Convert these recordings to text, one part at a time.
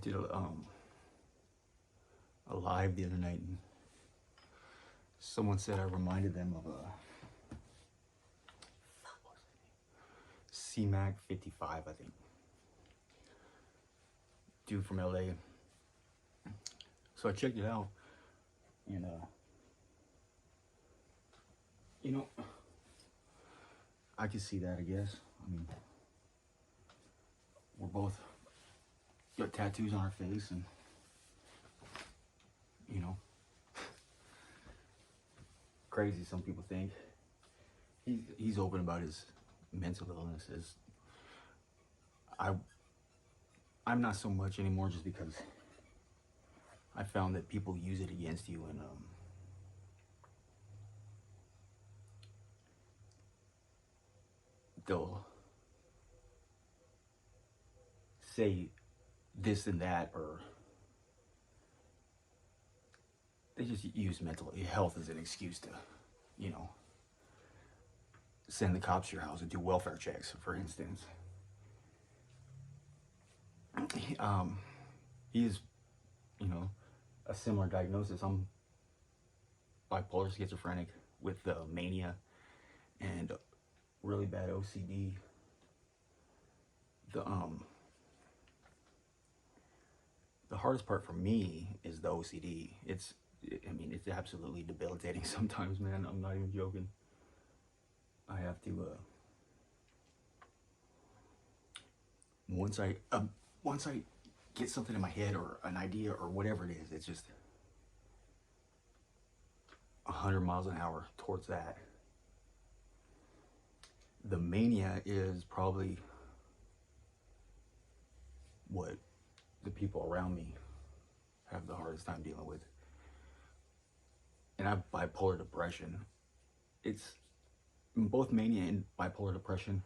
did a live the other night, and someone said I reminded them of a C-Mac 55, I think. Dude from LA. So I checked it out, and you know, I can see that, I guess. I mean, we're both got tattoos on our face, and you know, crazy some people think. He's open about his mental illnesses. I'm not so much anymore, just because I found that people use it against you, and they'll say this and that, or they just use mental health as an excuse to, you know, send the cops to your house and do welfare checks, for instance. He is, you know, a similar diagnosis. I'm bipolar schizophrenic with mania and really bad OCD. The hardest part for me is the OCD. I mean, it's absolutely debilitating sometimes, man. I'm not even joking. I have to once I get something in my head or an idea or whatever it is, it's just 100 miles an hour towards that. The mania is probably what the people around me have the hardest time dealing with. And I have bipolar depression. It's both mania and bipolar depression.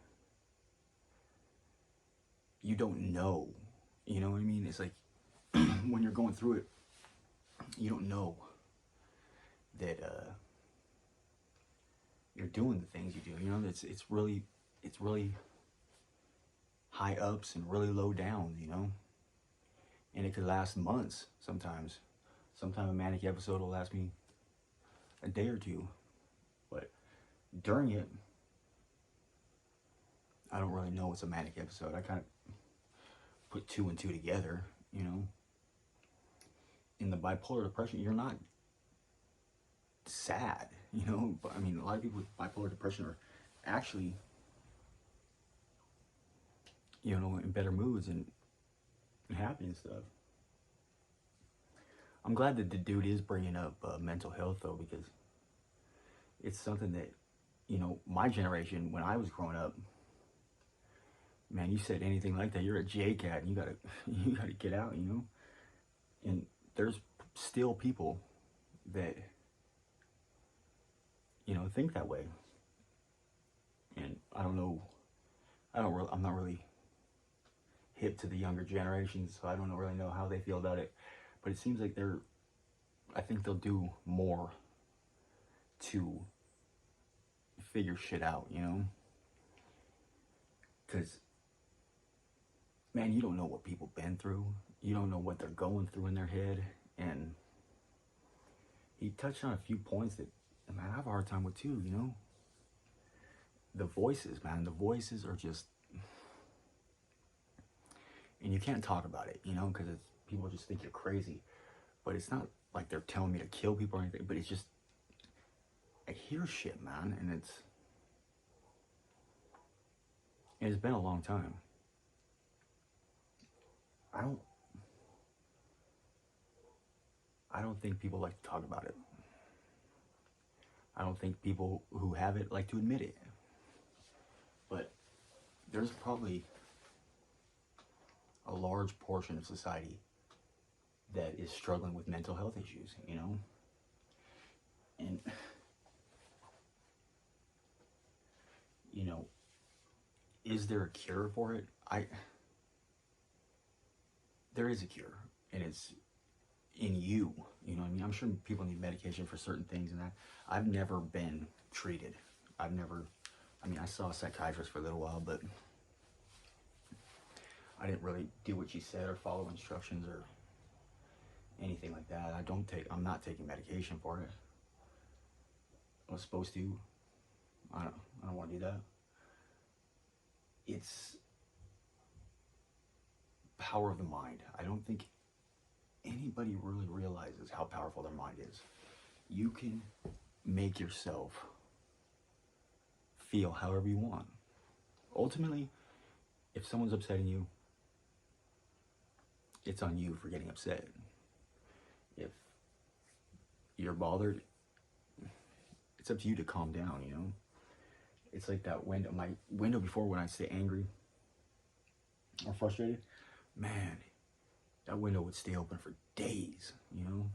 You don't know, you know what I mean? It's like when you're going through it, you don't know that you're doing the things you do. You know, it's really high ups and really low downs. You know, and it could last months sometimes. Sometimes a manic episode will last me a day or two, but during it, I don't really know it's a manic episode. I kind of put two and two together, you know. In the bipolar depression, you're not sad, you know. But I mean, a lot of people with bipolar depression are actually, you know, in better moods and happy and stuff. I'm glad that the dude is bringing up mental health, though, because it's something that, you know, my generation, when I was growing up, man, you said anything like that, you're a J-cat, and you gotta you gotta get out, you know. And there's still people that, you know, think that way. And I don't know, I'm not really hip to the younger generations, so I don't really know how they feel about it. But it seems like I think they'll do more to figure shit out, you know? Because, man, you don't know what people been through. You don't know what they're going through in their head. And he touched on a few points that, man, I have a hard time with too, you know? The voices, man, the voices are just, and you can't talk about it, you know, because people just think you're crazy. But it's not like they're telling me to kill people or anything, but it's just, I hear shit, man, and it's been a long time. I don't think people like to talk about it. I don't think people who have it like to admit it. But there's probably a large portion of society that is struggling with mental health issues, you know? And, you know, is there a cure for it? There is a cure, and it's in you. You know what I mean? I'm sure people need medication for certain things, and I've never been treated. I mean, I saw a psychiatrist for a little while, but I didn't really do what she said or follow instructions or anything like that. I'm not taking medication for it. I was supposed to. I don't want to do that. It's power of the mind. I don't think anybody really realizes how powerful their mind is. You can make yourself feel however you want. Ultimately, if someone's upsetting you, it's on you for getting upset. If you're bothered, it's up to you to calm down, you know? It's like that window, my window before when I stay angry or frustrated, man, that window would stay open for days, you know?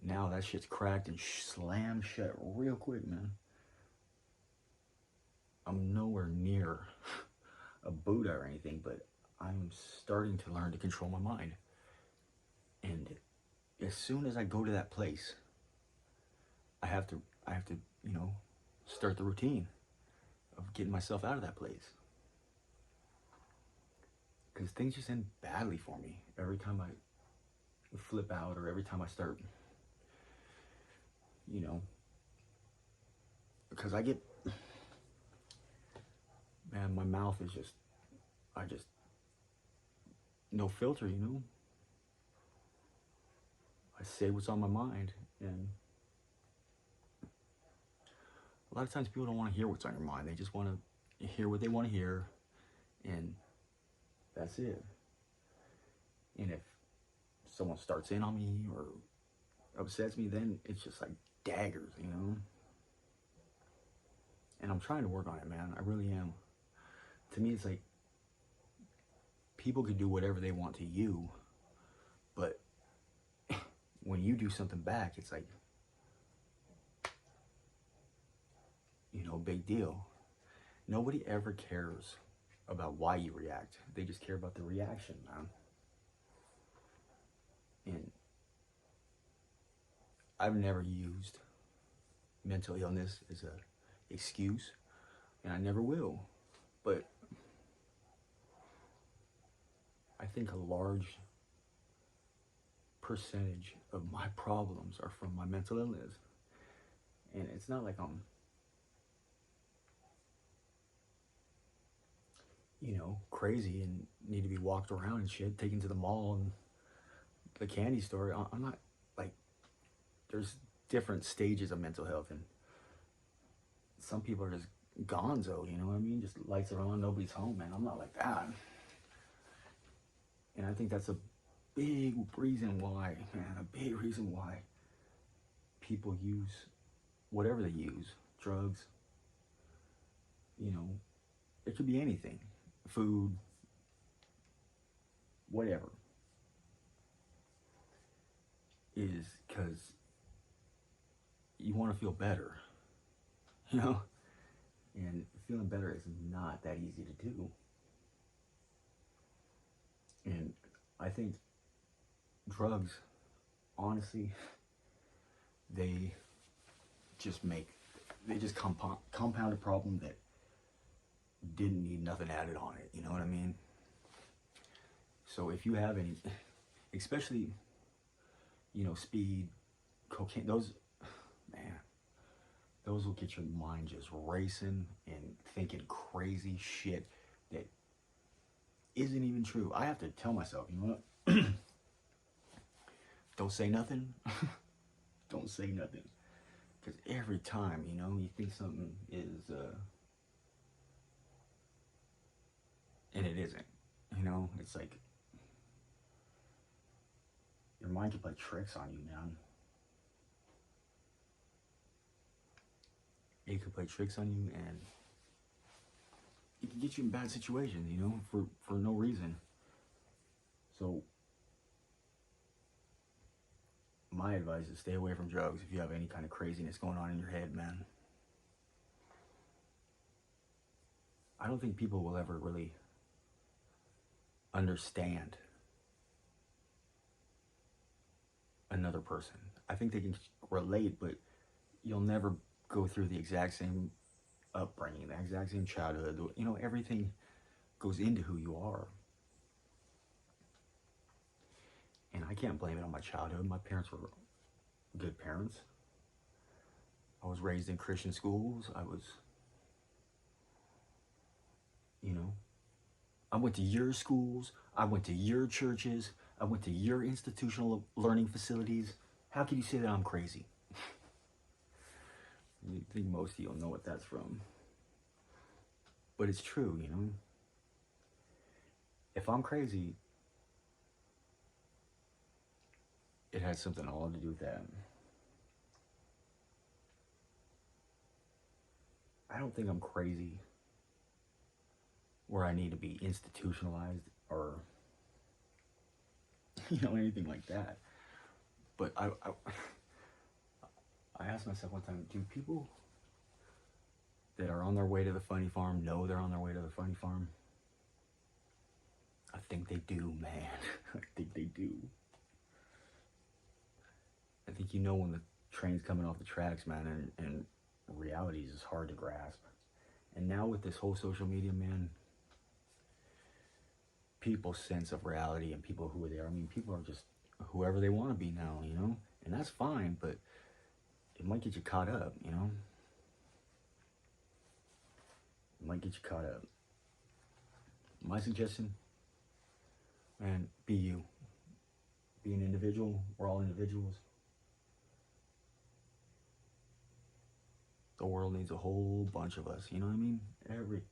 Now that shit's cracked and slammed shut real quick, man. I'm nowhere near a Buddha or anything, but I'm starting to learn to control my mind. And as soon as I go to that place, I have to, you know, start the routine of getting myself out of that place. Because things just end badly for me every time I flip out or every time I start, you know, because I get, man, my mouth is just, no filter, you know? I say what's on my mind, and a lot of times people don't want to hear what's on your mind. They just want to hear what they want to hear, and that's it. And if someone starts in on me or upsets me, then it's just like daggers, you know? And I'm trying to work on it, man. I really am. To me, it's like people can do whatever they want to you, but when you do something back, it's like, you know, big deal. Nobody ever cares about why you react. They just care about the reaction, man. And I've never used mental illness as a excuse, and I never will. But I think a large percentage of my problems are from my mental illness. And it's not like I'm, you know, crazy and need to be walked around and shit, taken to the mall and the candy store. I'm not, like, there's different stages of mental health, and some people are just gonzo, you know what I mean? Just lights are on, nobody's home, man. I'm not like that. And I think that's a big reason why, man, a big reason why people use whatever they use, drugs, you know, it could be anything, food, whatever, is because you want to feel better, you know? And feeling better is not that easy to do. And I think drugs, honestly, they just compound a problem that didn't need nothing added on it, you know what I mean? So if you have any, especially, you know, speed, cocaine, those will get your mind just racing and thinking crazy shit that isn't even true. I have to tell myself, you know what? Don't say nothing. Don't say nothing. Because every time, you know, you think something is, and it isn't, you know? It's like, your mind can play tricks on you, man. It could play tricks on you, and it can get you in bad situations, you know, for no reason. So my advice is stay away from drugs if you have any kind of craziness going on in your head, man. I don't think people will ever really understand another person. I think they can relate, but you'll never go through the exact same upbringing, the exact same childhood, you know, everything goes into who you are. And I can't blame it on my childhood. My parents were good parents. I was raised in Christian schools. You know, I went to your schools. I went to your churches. I went to your institutional learning facilities. How can you say that I'm crazy? I think most of you don't know what that's from. But it's true, you know. If I'm crazy, it has something all to do with that. I don't think I'm crazy where I need to be institutionalized or, anything like that. But I asked myself one time, do people that are on their way to the funny farm know they're on their way to the funny farm? I think they do, man. I think they do. I think when the train's coming off the tracks, man, and reality is hard to grasp. And now with this whole social media, man, people's sense of reality and people who are there, I mean, people are just whoever they want to be now, and that's fine, but it might get you caught up, It might get you caught up. My suggestion, man, be you. Be an individual. We're all individuals. The world needs a whole bunch of us, you know what I mean? Every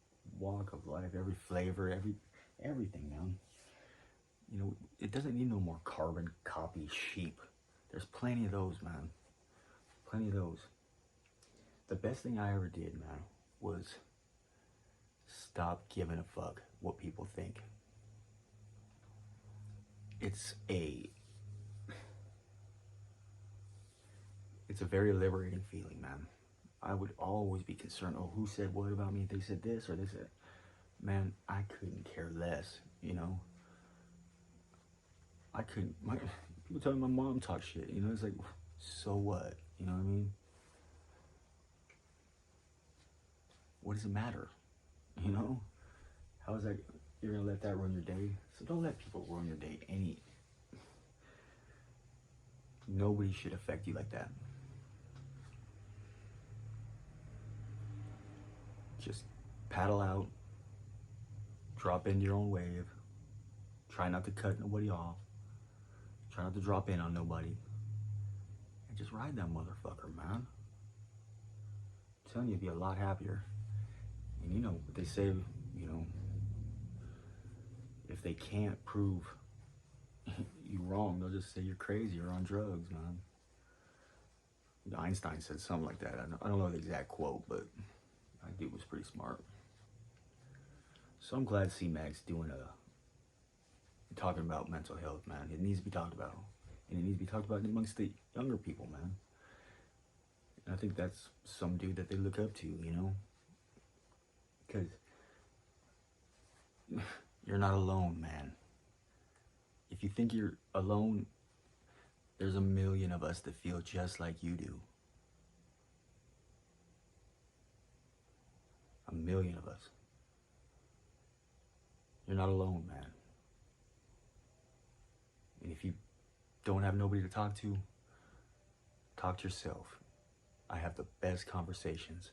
walk of life, every flavor, everything, man. It doesn't need no more carbon copy sheep. There's plenty of those, man. Plenty of those. The best thing I ever did, man, was stop giving a fuck what people think. It's a very liberating feeling, man. I would always be concerned, oh, who said what about me? They said this or they said, man, I couldn't care less, I couldn't, people tell me my mom talks shit, it's like, so what? You know what I mean? What does it matter? How is that, you're gonna let that ruin your day? So don't let people ruin your day. Nobody should affect you like that. Just paddle out, drop into your own wave, try not to cut nobody off, try not to drop in on nobody, and just ride that motherfucker, man. I'm telling you, you'd be a lot happier. And what they say, if they can't prove you wrong, they'll just say you're crazy or on drugs, man. Einstein said something like that. I don't know the exact quote, but that dude was pretty smart. So I'm glad C-Mac's talking about mental health, man. It needs to be talked about. And it needs to be talked about amongst the younger people, man. And I think that's some dude that they look up to, Because you're not alone, man. If you think you're alone, there's a million of us that feel just like you do. A million of us. You're not alone, man. And if you don't have nobody to talk to yourself. I have the best conversations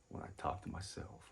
when I talk to myself.